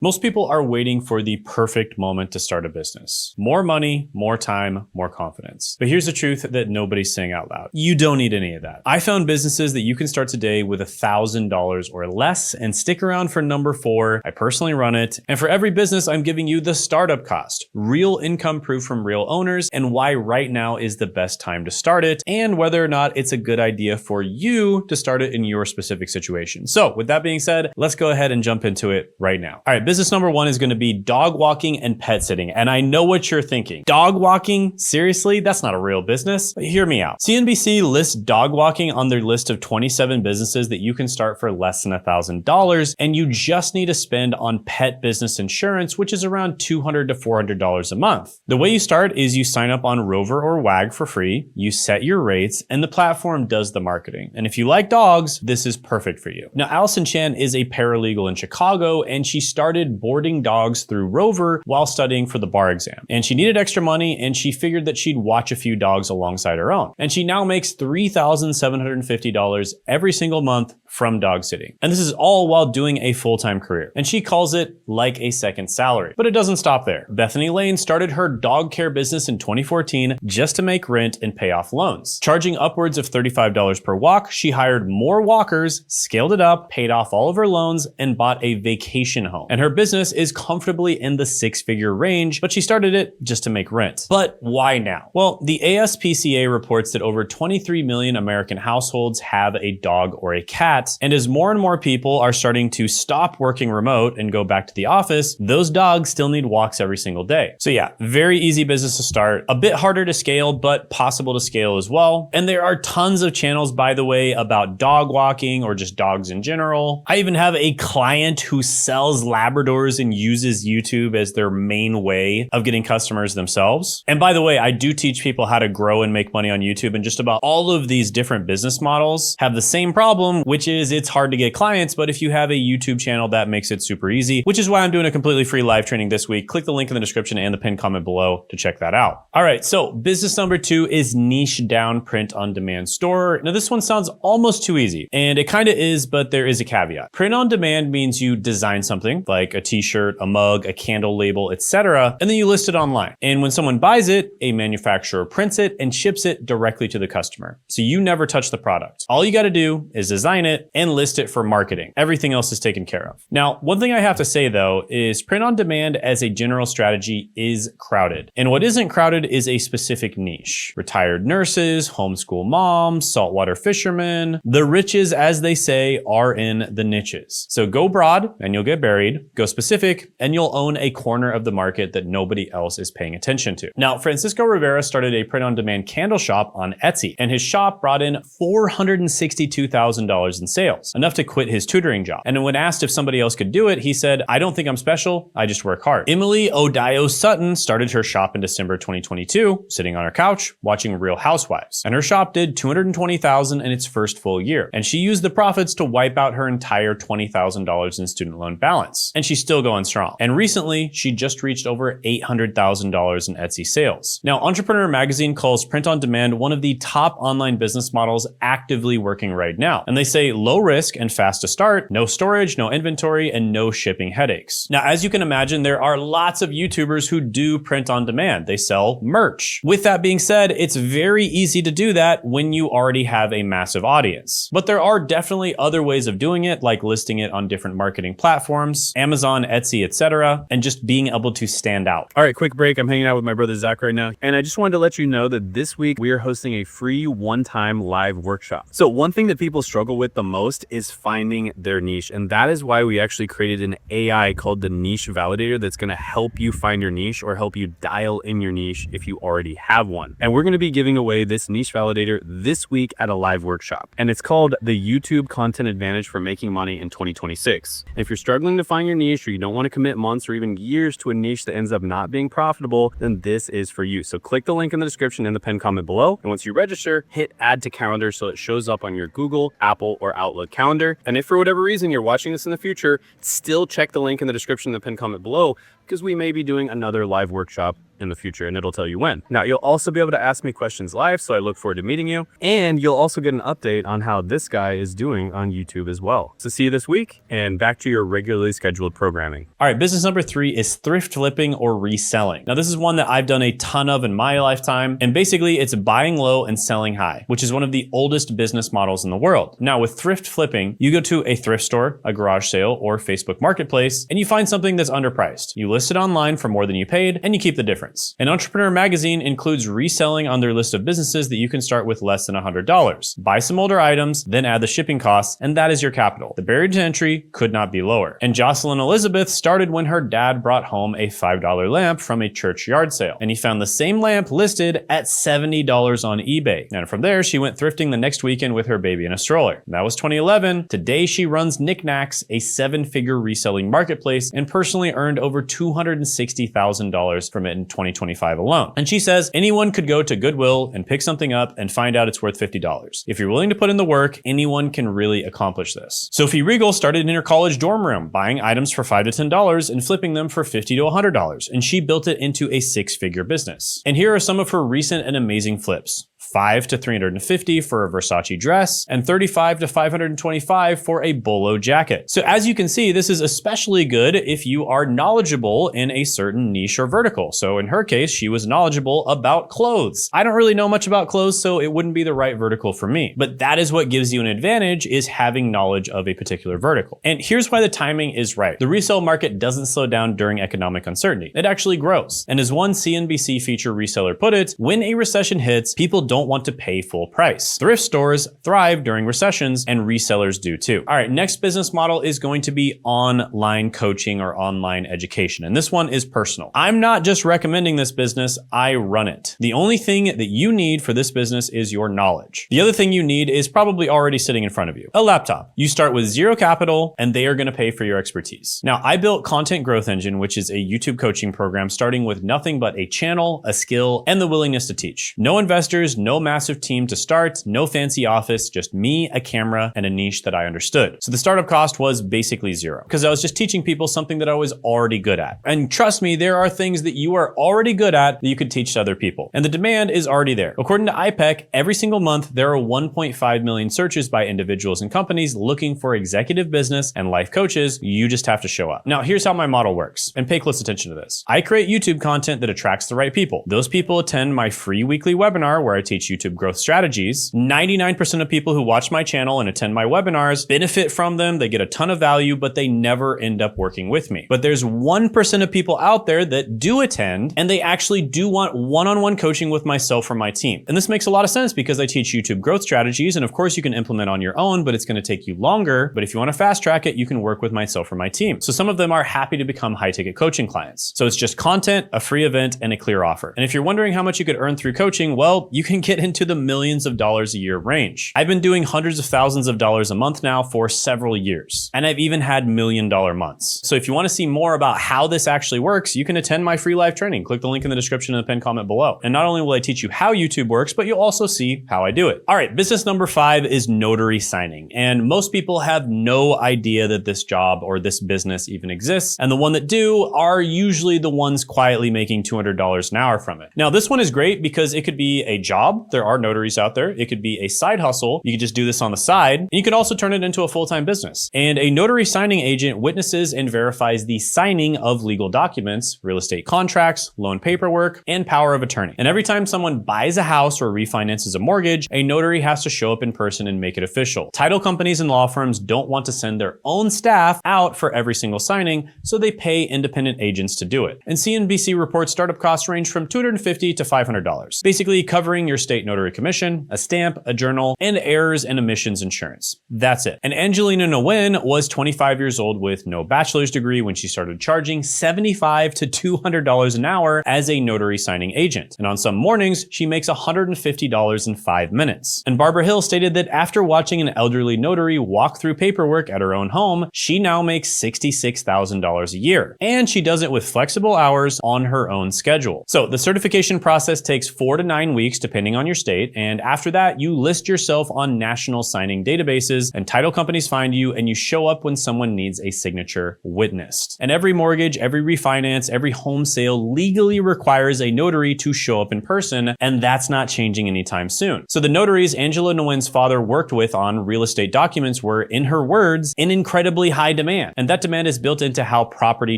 Most people are waiting for the perfect moment to start a business. More money, more time, more confidence. But here's the truth that nobody's saying out loud. You don't need any of that. I found businesses that you can start today with $1,000 or less and stick around for number 4. I personally run it. And for every business, I'm giving you the startup cost, real income proof from real owners, and why right now is the best time to start it, and whether or not it's a good idea for you to start it in your specific situation. So with that being said, let's go ahead and jump into it right now. All right. Business number 1 is going to be dog walking and pet sitting. And I know what you're thinking. Dog walking? Seriously? That's not a real business. But hear me out. CNBC lists dog walking on their list of 27 businesses that you can start for less than $1,000. And you just need to spend on pet business insurance, which is around $200 to $400 a month. The way you start is you sign up on Rover or Wag for free. You set your rates and the platform does the marketing. And if you like dogs, this is perfect for you. Now, Allison Chan is a paralegal in Chicago and she started boarding dogs through Rover while studying for the bar exam. And she needed extra money and she figured that she'd watch a few dogs alongside her own. And she now makes $3,750 every single month from dog sitting. And this is all while doing a full-time career. And she calls it like a second salary. But it doesn't stop there. Bethany Lane started her dog care business in 2014 just to make rent and pay off loans. Charging upwards of $35 per walk, she hired more walkers, scaled it up, paid off all of her loans, and bought a vacation home. And her business is comfortably in the 6-figure range, but she started it just to make rent. But why now? Well, the ASPCA reports that over 23 million American households have a dog or a cat. And as more and more people are starting to stop working remote and go back to the office, those dogs still need walks every single day. So yeah, very easy business to start, a bit harder to scale, but possible to scale as well. And there are tons of channels, by the way, about dog walking or just dogs in general. I even have a client who sells Labradors and uses YouTube as their main way of getting customers themselves. And by the way, I do teach people how to grow and make money on YouTube, and just about all of these different business models have the same problem, which is it's hard to get clients, but if you have a YouTube channel, that makes it super easy, which is why I'm doing a completely free live training this week. Click the link in the description and the pinned comment below to check that out. All right, so business number 2 is niche down print on demand store. Now this one sounds almost too easy, and it kind of is, but there is a caveat. Print on demand means you design something like a t-shirt, a mug, a candle label, etc., and then you list it online. And when someone buys it, a manufacturer prints it and ships it directly to the customer. So you never touch the product. All you got to do is design it and list it for marketing. Everything else is taken care of. Now, one thing I have to say though is print on demand as a general strategy is crowded. And what isn't crowded is a specific niche. Retired nurses, homeschool moms, saltwater fishermen. The riches, as they say, are in the niches. So go broad and you'll get buried. Go specific and you'll own a corner of the market that nobody else is paying attention to. Now, Francisco Rivera started a print on demand candle shop on Etsy, and his shop brought in $462,000 in sales, enough to quit his tutoring job. And when asked if somebody else could do it, he said, "I don't think I'm special, I just work hard." Emily Odio Sutton started her shop in December 2022, sitting on her couch, watching Real Housewives. And her shop did $220,000 in its first full year. And she used the profits to wipe out her entire $20,000 in student loan balance. And she's still going strong. And recently, she just reached over $800,000 in Etsy sales. Now, Entrepreneur Magazine calls print on demand one of the top online business models actively working right now. And they say low risk and fast to start, no storage, no inventory, and no shipping headaches. Now, as you can imagine, there are lots of YouTubers who do print on demand. They sell merch. With that being said, it's very easy to do that when you already have a massive audience. But there are definitely other ways of doing it, like listing it on different marketing platforms, Amazon, Etsy, etc., and just being able to stand out. All right, quick break. I'm hanging out with my brother Zach right now, and I just wanted to let you know that this week we are hosting a free one-time live workshop. So one thing that people struggle with the most is finding their niche, and that is why we actually created an AI called the Niche Validator that's going to help you find your niche or help you dial in your niche if you already have one. And we're going to be giving away this Niche Validator this week at a live workshop, and it's called the YouTube Content Advantage for Making Money in 2026. And if you're struggling to find your niche, or you don't want to commit months or even years to a niche that ends up not being profitable, then this is for you. So click the link in the description and the pinned comment below, and once you register, hit add to calendar so it shows up on your Google, Apple, or Outlook calendar. And if for whatever reason you're watching this in the future, still check the link in the description and the pinned comment below, because we may be doing another live workshop in the future, and it'll tell you when. Now, you'll also be able to ask me questions live, so I look forward to meeting you. And you'll also get an update on how this guy is doing on YouTube as well. So see you this week, and back to your regularly scheduled programming. All right, business number 3 is thrift flipping or reselling. Now, this is one that I've done a ton of in my lifetime, and basically it's buying low and selling high, which is one of the oldest business models in the world. Now, with thrift flipping, you go to a thrift store, a garage sale, or Facebook Marketplace, and you find something that's underpriced. You list it online for more than you paid, and you keep the difference. An Entrepreneur magazine includes reselling on their list of businesses that you can start with less than $100. Buy some older items, then add the shipping costs, and that is your capital. The barrier to entry could not be lower. And Jocelyn Elizabeth started when her dad brought home a $5 lamp from a church yard sale, and he found the same lamp listed at $70 on eBay. And from there, she went thrifting the next weekend with her baby in a stroller. That was 2011. Today, she runs Knickknacks, a 7-figure reselling marketplace, and personally earned over $260,000 from it in 2025 alone. And she says anyone could go to Goodwill and pick something up and find out it's worth $50. If you're willing to put in the work, anyone can really accomplish this. Sophie Regal started in her college dorm room, buying items for $5 to $10 and flipping them for $50 to $100, and she built it into a 6-figure business. And here are some of her recent and amazing flips. $5 to $350 for a Versace dress, and $35 to $525 for a bolo jacket. So as you can see, this is especially good if you are knowledgeable in a certain niche or vertical. So in her case, she was knowledgeable about clothes. I don't really know much about clothes, so it wouldn't be the right vertical for me. But that is what gives you an advantage, is having knowledge of a particular vertical. And here's why the timing is right. The resale market doesn't slow down during economic uncertainty. It actually grows. And as one CNBC feature reseller put it, when a recession hits, people don't want to pay full price. Thrift stores thrive during recessions, and resellers do too. All right, next business model is going to be online coaching or online education. And this one is personal. I'm not just recommending this business, I run it. The only thing that you need for this business is your knowledge. The other thing you need is probably already sitting in front of you. A laptop. You start with zero capital, and they are going to pay for your expertise. Now, I built Content Growth Engine, which is a YouTube coaching program starting with nothing but a channel, a skill, and the willingness to teach. No investors, no massive team to start, no fancy office, just me, a camera, and a niche that I understood. So the startup cost was basically zero because I was just teaching people something that I was already good at. And trust me, there are things that you are already good at that you could teach to other people. And the demand is already there. According to IPEC, every single month, there are 1.5 million searches by individuals and companies looking for executive business and life coaches. You just have to show up. Now, here's how my model works, and pay close attention to this. I create YouTube content that attracts the right people. Those people attend my free weekly webinar where I teach YouTube growth strategies. 99% of people who watch my channel and attend my webinars benefit from them. They get a ton of value, but they never end up working with me. But there's 1% of people out there that do attend, and they actually do want one-on-one coaching with myself or my team. And this makes a lot of sense because I teach YouTube growth strategies, and of course you can implement on your own, but it's going to take you longer. But if you want to fast track it, you can work with myself or my team. So some of them are happy to become high-ticket coaching clients. So it's just content, a free event, and a clear offer. And if you're wondering how much you could earn through coaching, well, you can get into the millions of dollars a year range. I've been doing hundreds of thousands of dollars a month now for several years, and I've even had $1 million months. So if you want to see more about how this actually works, you can attend my free live training. Click the link in the description and the pinned comment below. And not only will I teach you how YouTube works, but you'll also see how I do it. All right, business number 5 is notary signing. And most people have no idea that this job or this business even exists. And the one that do are usually the ones quietly making $200 an hour from it. Now, this one is great because it could be a job. There are notaries out there. It could be a side hustle. You could just do this on the side. And you could also turn it into a full-time business. And a notary signing agent witnesses and verifies the signing of legal documents, real estate contracts, loan paperwork, and power of attorney. And every time someone buys a house or refinances a mortgage, a notary has to show up in person and make it official. Title companies and law firms don't want to send their own staff out for every single signing, so they pay independent agents to do it. And CNBC reports startup costs range from $250 to $500, basically covering your state notary commission, a stamp, a journal, and errors and omissions insurance. That's it. And Angelina Nguyen was 25 years old with no bachelor's degree when she started charging $75 to $200 an hour as a notary signing agent. And on some mornings, she makes $150 in 5 minutes. And Barbara Hill stated that after watching an elderly notary walk through paperwork at her own home, she now makes $66,000 a year. And she does it with flexible hours on her own schedule. So the certification process takes 4 to 9 weeks depending depending on your state. And after that, you list yourself on national signing databases, and title companies find you, and you show up when someone needs a signature witnessed. And every mortgage, every refinance, every home sale legally requires a notary to show up in person, and that's not changing anytime soon. So the notaries Angela Nguyen's father worked with on real estate documents were, in her words, in incredibly high demand. And that demand is built into how property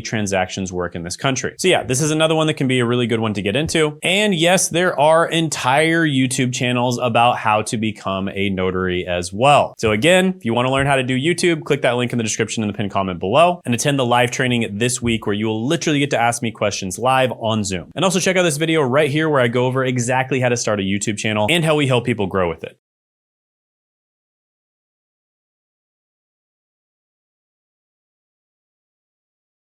transactions work in this country. So yeah, this is another one that can be a really good one to get into. And yes, there are entire YouTube channels about how to become a notary as well. So again, if you want to learn how to do YouTube, click that link in the description in the pinned comment below and attend the live training this week where you will literally get to ask me questions live on Zoom. And also check out this video right here where I go over exactly how to start a YouTube channel and how we help people grow with it.